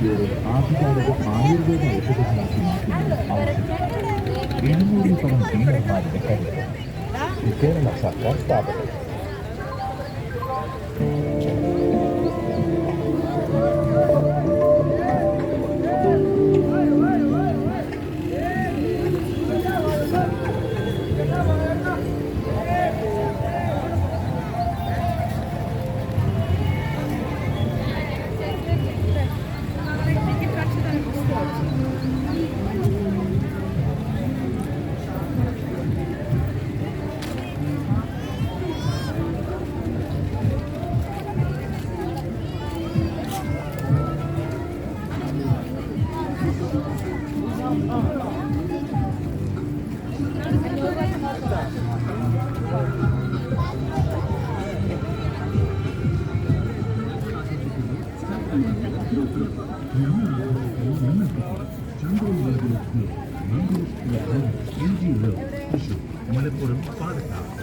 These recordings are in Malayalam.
കേരളത്തിലൂടെ ആധികാരിക ആയുർവേദ ഔഷധങ്ങളാക്കി മാറ്റുന്ന ഔഷധം 200-ൽ പരം ഡീലർമാരുടെ കരുത്ത്. കേരള സർക്കാർ സ്ഥാപനം. Malappuram Palakkad.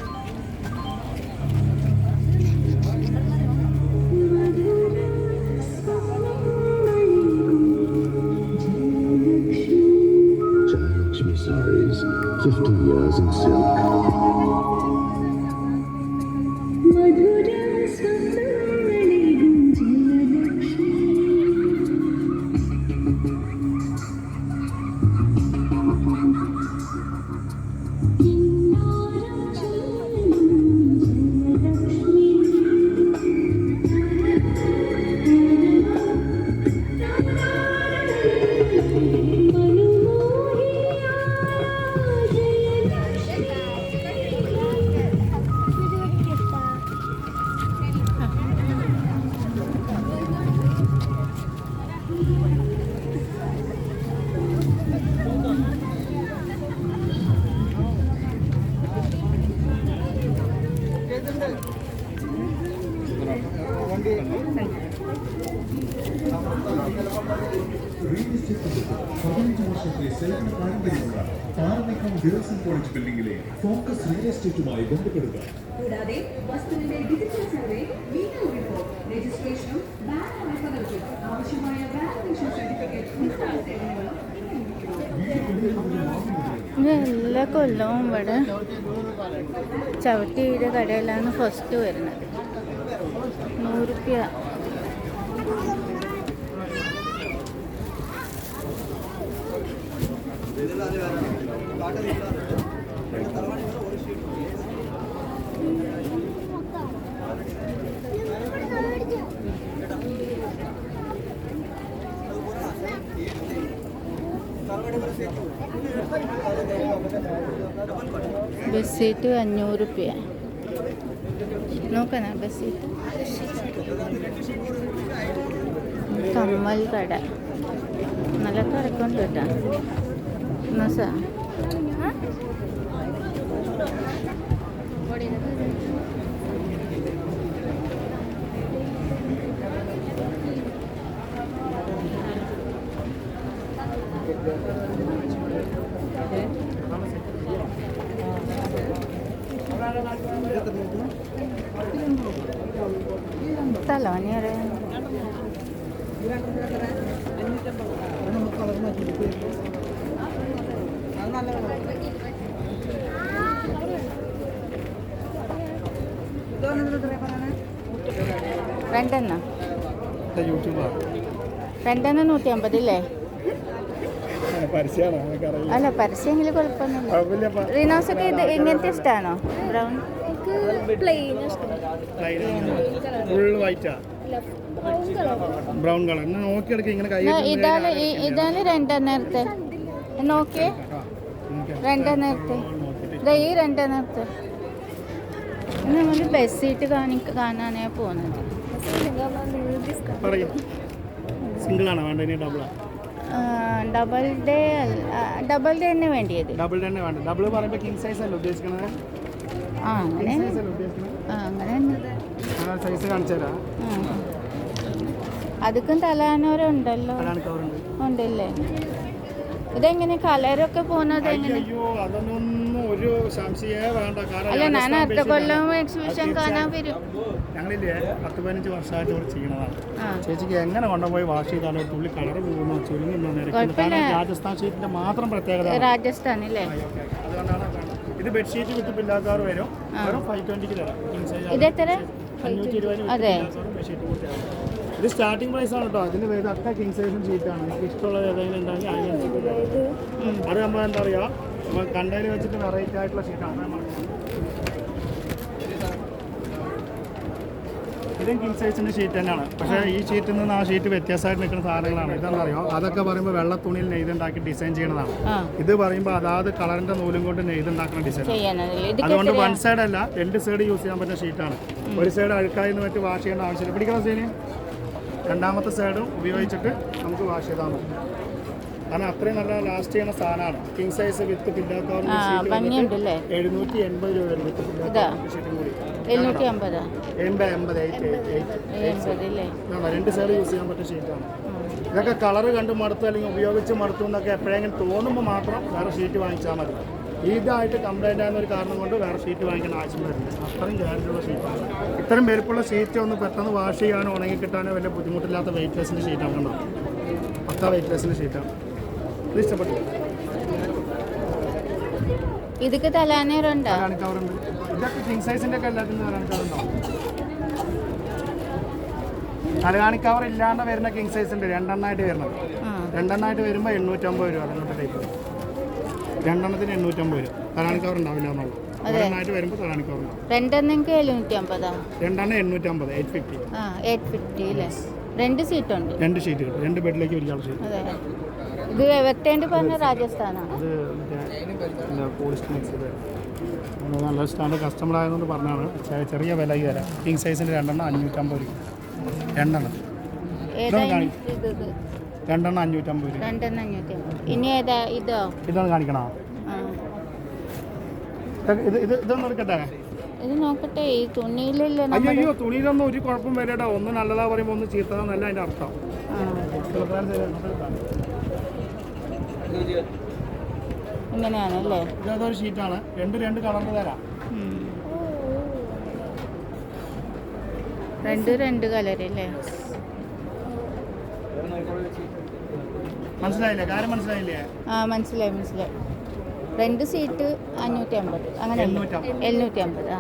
Jayalakshmi Sarees, 50 years in silk. College ബിൽഡിംഗിലെ ഫോക്കസ് റിയൽ എസ്റ്റേറ്റുമായി ബന്ധപ്പെടുക. കൂടാതെ വസ്തുവിന്റെ ഡിജിറ്റൽ സർവേ, വീഡിയോ റിപ്പോർട്ട്, രജിസ്ട്രേഷനും ബാങ്ക് വായ്പകൾക്കും ആവശ്യമായ വാലിഡേഷൻ സർട്ടിഫിക്കറ്റ് സേവനങ്ങളും എല്ലാ കൊല്ലവും ഇവിടെ ചവിട്ടിയുടെ കടയിലാണ് ഫസ്റ്റ് വരുന്നത്. 100 രൂപ. ബസ് സീറ്റ് 500 രൂപ. നോക്കണ ബസ് സീറ്റ്. കമ്മൽ കട നല്ല തിരക്കുണ്ട് കേട്ടോ. നസാ തലോനി അറിയാം. രണ്ടെണ്ണം 150 അല്ലേ? അല്ല പരസ്യമെങ്കിൽ കുഴപ്പമൊന്നുമില്ല. റീനോസൊക്കെ ഇത് ഇങ്ങനത്തെ ഇഷ്ടമാണോ? ബ്രൗൺ ബ്രൗൺ കളർ നോക്കിയെടുക്കുക. ഇതാണ് 2 നേരത്തെ നോക്കിയേ. 2 നേരത്തെ ഈ 2 നേരത്തെ നമ്മൾ ബസ് സീറ്റ് കാണാനാണ് പോകുന്നത്. സിംഗിൾ ആണോ വേണ്ടത്? ഡബിളാ? ഡബിൾ ഡേ തന്നെ വേണ്ടിയത്. ഡബിൾ തന്നെ വേണ്ട. ഡബിൾ പറയുമ്പോൾ കിങ് സൈസ് അല്ല ഉദ്ദേശിക്കുന്നത്? അങ്ങനെ സൈസ് കാണിച്ചു തരാം. അതുക്കും തലാനോരുണ്ടല്ലോ. കവറുണ്ട് ഉണ്ടല്ലേ? ഇതെങ്ങനെ കളറൊക്കെ പോകുന്നത് എങ്ങനെ? അയ്യോ അതൊന്നും ഒരു സംശയമേ വേണ്ട. അല്ല ഞാൻ അടുത്ത കൊല്ലം എക്സിബിഷൻ കാണാൻ വരും. ഞങ്ങളില്ലേ 10-15 വർഷമായിട്ട് ഇവിടെ ചെയ്യണതാണ്. ചേച്ചിക്ക് എങ്ങനെ കൊണ്ടുപോയി വാഷ് ചെയ്താലും ഒരു തുള്ളി കളർ പോകുന്നു ചുരുങ്ങുന്നു നിരക്കുന്നു. കാരണം രാജസ്ഥാൻ ഷീറ്റിന്റെ മാത്രം പ്രത്യേകത. രാജസ്ഥാനില്ലേ? അതുകൊണ്ടാണ് ഇത് ബെഡ്ഷീറ്റ് വിത്ത് പില്ലാക്കാർ വരും. 520 തരാം. ഇതെത്ര? 520 അതെ. ബെഡ്ഷീറ്റ് കൊടുത്തതാണ്. ഇത് സ്റ്റാർട്ടിംഗ് പ്രൈസ് ആണ് കേട്ടോ. അതിന് വേറെ ഒക്കെ കിങ് സൈസും ഷീറ്റാണ്. നിങ്ങൾക്ക് ഇഷ്ടമുള്ള ഏതെങ്കിലും ഉണ്ടെങ്കിൽ അതിനനുസരിച്ച് അത് നമ്മൾ എന്താ പറയുക, നമ്മൾ കണ്ടതിൽ വെച്ചിട്ട് വെറൈറ്റി ആയിട്ടുള്ള ഷീറ്റാണ്. ഇതും കിങ് സൈസിൻ്റെ ഷീറ്റ് തന്നെയാണ്. പക്ഷേ ഈ ഷീറ്റിൽ നിന്ന് ആ ഷീറ്റ് വ്യത്യാസമായിട്ട് നിൽക്കുന്ന സാധനങ്ങളാണ്. ഇതെന്താ അറിയോ, അതൊക്കെ പറയുമ്പോൾ വെള്ള തുണിയിൽ നെയ്തുണ്ടാക്കി ഡിസൈൻ ചെയ്യണതാണ്. ഇത് പറയുമ്പോൾ അതാത് കളറിൻ്റെ നൂലും കൊണ്ട് നെയ്തുണ്ടാക്കുന്ന ഡിസൈൻ. അതുകൊണ്ട് വൺ സൈഡ് അല്ല, 2 സൈഡ് യൂസ് ചെയ്യാൻ പറ്റുന്ന ഷീറ്റാണ്. ഒരു സൈഡ് അഴുക്കായിന്ന് മറ്റ് വാഷ് ചെയ്യേണ്ട ആവശ്യമില്ല. പിടിക്കണം സീനി. രണ്ടാമത്തെ സൈഡും ഉപയോഗിച്ചിട്ട് നമുക്ക് വാഷ് ചെയ്താൽ മതി. കാരണം അത്രയും നല്ല ലാസ്റ്റ് ചെയ്യുന്ന സാധനമാണ്. കിങ് സൈസ് വിത്ത് പില്ലാക്കവർ 780 രൂപ വിത്ത് പില്ലാക്കവർ ഷീറ്റും കൂടി. 2 സൈഡ് യൂസ് ചെയ്യാൻ പറ്റിയ ഷീറ്റാണ്. ഇതൊക്കെ കളർ കണ്ട് മടുത്തു അല്ലെങ്കിൽ ഉപയോഗിച്ച് മടുത്തു എന്നൊക്കെ എപ്പോഴെങ്കിലും തോന്നുമ്പോൾ മാത്രം വേറെ ഷീറ്റ് വാങ്ങിച്ചാൽ മതി. ഇതായിട്ട് കംപ്ലൈൻ്റ് ആകുന്ന ഒരു കാരണം കൊണ്ട് വേറെ ഷീറ്റ് വാങ്ങിക്കേണ്ട ആവശ്യം വരുന്നില്ല. അത്രയും ഗ്യാരണ്ടിയുള്ള ഷീറ്റാണ്. ഇത്രയും വലുപ്പമുള്ള ഷീറ്റ് ഒന്ന് പെട്ടെന്ന് വാഷ് ചെയ്യാനോ ഉണങ്ങി കിട്ടാനോ വലിയ ബുദ്ധിമുട്ടില്ലാത്ത വെയിറ്റ്ലെസ്സിൻ്റെ ഷീറ്റാണ് കണ്ടോ. പക്ക വെയിറ്റ്ലെസ്സിൻ്റെ ഷീറ്റാണ്. ഇത് ഇഷ്ടപ്പെട്ടില്ല. ഇതൊക്കെ തലാനേറുണ്ടോ? കവറുണ്ട്. ഇതൊക്കെ കിങ് സൈസിൻ്റെ ഒക്കെ എല്ലാത്തിനും തലാണിക്കവറുണ്ടോ. തലകാണി കവർ ഇല്ലാണ്ട് വരുന്ന കിങ് സൈസ് ഉണ്ട്. 2 എണ്ണമായിട്ട് വരുന്നത്. 2 എണ്ണമായിട്ട് വരുമ്പോൾ 850 രൂപ. അങ്ങനത്തെ ടൈപ്പ് 2 എണ്ണത്തിന് 850 രൂപ. തലാണി കവർ ഉണ്ടാവില്ല എന്നുള്ളൂ. 1 എണ്ണമായിട്ട് വരുമ്പോൾ തലാണി കവർ ഉണ്ടാവും. 2 എണ്ണം 850. 2 എണ്ണം 850, 850. 850 അല്ലേ? 2 സീറ്റ് ഉണ്ട്. 2 ഷീറ്റ് കിട്ടും. 2 ബെഡിലേക്ക് ഇരിക്കാനുള്ള ഷീറ്റ്. അതെ. ഇത് വെട്ടേണ്ടി പറഞ്ഞ രാജസ്ഥാനാണ്. അത് പോളിസ്റ്റർ മിക്സ് ചെയ്ത് നല്ല സ്റ്റാൻഡ് കസ്റ്റമർ ആയതുകൊണ്ട് പറഞ്ഞാണ്. ചെറിയ വിലയ്ക്ക് തരാം. കിങ് സൈസിൻ്റെ 2 എണ്ണം 550 രൂപ. 2 എണ്ണം 2 എണ്ണം 550 രൂപ. 2 എണ്ണം 550. ഇനി ഏതാ ഇതോ? ഇതൊന്ന് കാണിക്കണോ? ഇതൊന്നും എടുക്കട്ടെ. ഇത് നോക്കട്ടെ. ഈ തുണിയിലല്ലേ? അയ്യോ തുണിയിലൊന്നും ഒരു കുഴപ്പം വരേട്ടാ. ഒന്ന് നല്ലതാ പറയുമ്പോൾ ഒന്ന് ചീത്തതാന്നല്ല അതിൻ്റെ അർത്ഥം. ഇങ്ങനെയാണല്ലേ? ഇതൊരു ഷീറ്റാണ്. 2 കളറിൽ തരാം. 2 കളറല്ലേ? മനസ്സിലായില്ലേ? കാര്യം മനസ്സിലായില്ലേ? മനസ്സിലായി. 2 സീറ്റ് 550. അങ്ങനെ 750.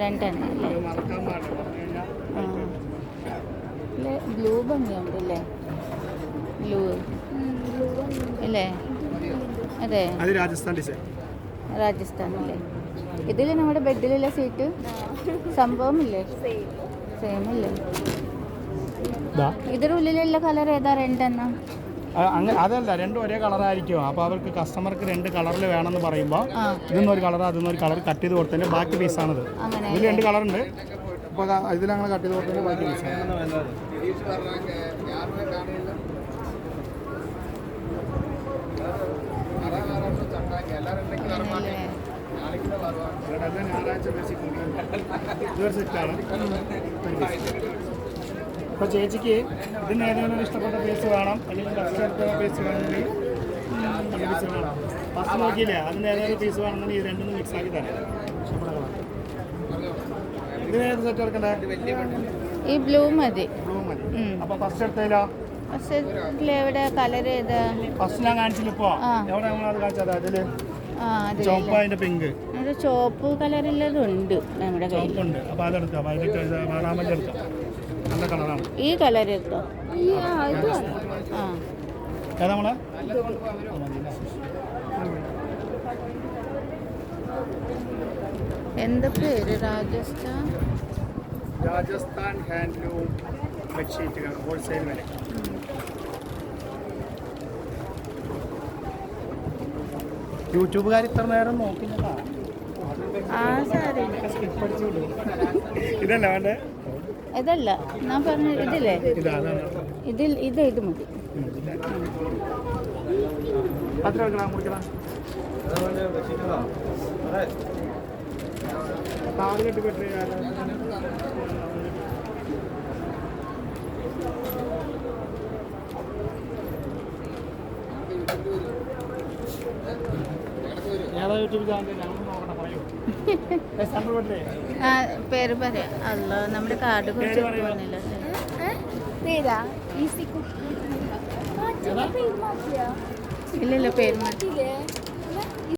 2 എണ്ണം അല്ലേ? മറക്കാൻ പാടില്ല. ബ്ലൂ ഭംഗിയുണ്ട് അല്ലേ? ബ്ലൂ അല്ലേ? അതെ. അത് രാജസ്ഥാൻ ഡിസൈൻ. രാജസ്ഥാനല്ലേ? ഇതിൽ നമ്മുടെ ബെഡിലുള്ള സീറ്റ് സംഭവമില്ലേ? സെയിം അല്ലേ? ഇതിൻ്റെ ഉള്ളിലുള്ള കളർ ഏതാ? 2 എണ്ണം. അങ്ങനെ അതല്ല, 2 ഒരേ കളറായിരിക്കും. അപ്പോൾ അവർക്ക് കസ്റ്റമർക്ക് 2 കളറിൽ വേണമെന്ന് പറയുമ്പോൾ ഇതൊന്നൊരു കളർ അതൊന്നൊരു കളർ കട്ട് ചെയ്ത് കൊടുത്തതിൻ്റെ ബാക്കി പീസാണിത്. ഇതിൽ 2 കളറുണ്ട്. അപ്പോൾ ഇതിലങ്ങനെ കട്ട് ചെയ്ത് കൊടുത്തതിൻ്റെ ബാക്കി പീസാണ്. ഞായറാഴ്ച ഇതൊരു സെറ്റാണ്. അപ്പോൾ ചേച്ചിക്ക് ഇതിന് ഏതെങ്കിലും ഇഷ്ടപ്പെട്ട പീസ് വേണം അല്ലെങ്കിൽ ഫസ്റ്റ് എടുത്ത പീസ് വേണമെങ്കിൽ പീസ് വേണം. ഫസ്റ്റ് നോക്കിയില്ലേ അതിന് ഏതെങ്കിലും പീസ് വേണമെന്നുണ്ടെങ്കിൽ ഇത് 2 മിക്സ് ആക്കി തരാം. ഇഷ്ടപ്പെട്ട കളർ. ഇതിന് ഏത് സെറ്റ് എടുക്കണ്ടേ? ഈ ബ്ലൂ മതി. ബ്ലൂ മതി. അപ്പോൾ ഫസ്റ്റ് എടുത്തതിലോ? എവിടെ കളർ ഏതാ? ഫസ്റ്റ് ഞാൻ കാണിച്ചില്ല. ഇപ്പോൾ എവിടെ നമ്മളത് കാണിച്ചത്? അതിൽ ചോപ്പ് അതിൻ്റെ പിങ്ക്. ചോപ്പ് കളറില്ലതുണ്ട് നമ്മുടെ കയ്യിൽ. ചോപ്പുണ്ട്. അപ്പോൾ അതെടുക്കാം. അതിലേക്ക് 6 എടുക്കാം. നല്ല കളറാണ്. ഈ കളർ എടുത്തോ? ഏതാ നമ്മളെ? എന്താ പേര്? രാജസ്ഥാൻ ഹാൻഡ്ലൂം ബെഡ്ഷീറ്റുകൾ ഹോൾസെയിൽ വില. യൂട്യൂബുകാർ ഇത്ര നേരം നോക്കില്ല. ഇതല്ല വേണ്ടേ? ഇതല്ല ഞാൻ പറഞ്ഞ ഇതില്ലേ? ഇത് മതി. താഴെട്ട് പെട്ടി ഏതാ യൂട്യൂബ് ചാനൽ ഞങ്ങൾ നോക്കട്ടെ പറയൂ സാമ്പിൾ പറ്റില്ലേ ആ പേര് പറയാം അല്ല നമ്മുടെ കാർഡ് കുറിച്ച് പോകുന്നില്ല ഇല്ലല്ലോ പേര് മാറ്റി